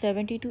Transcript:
70 to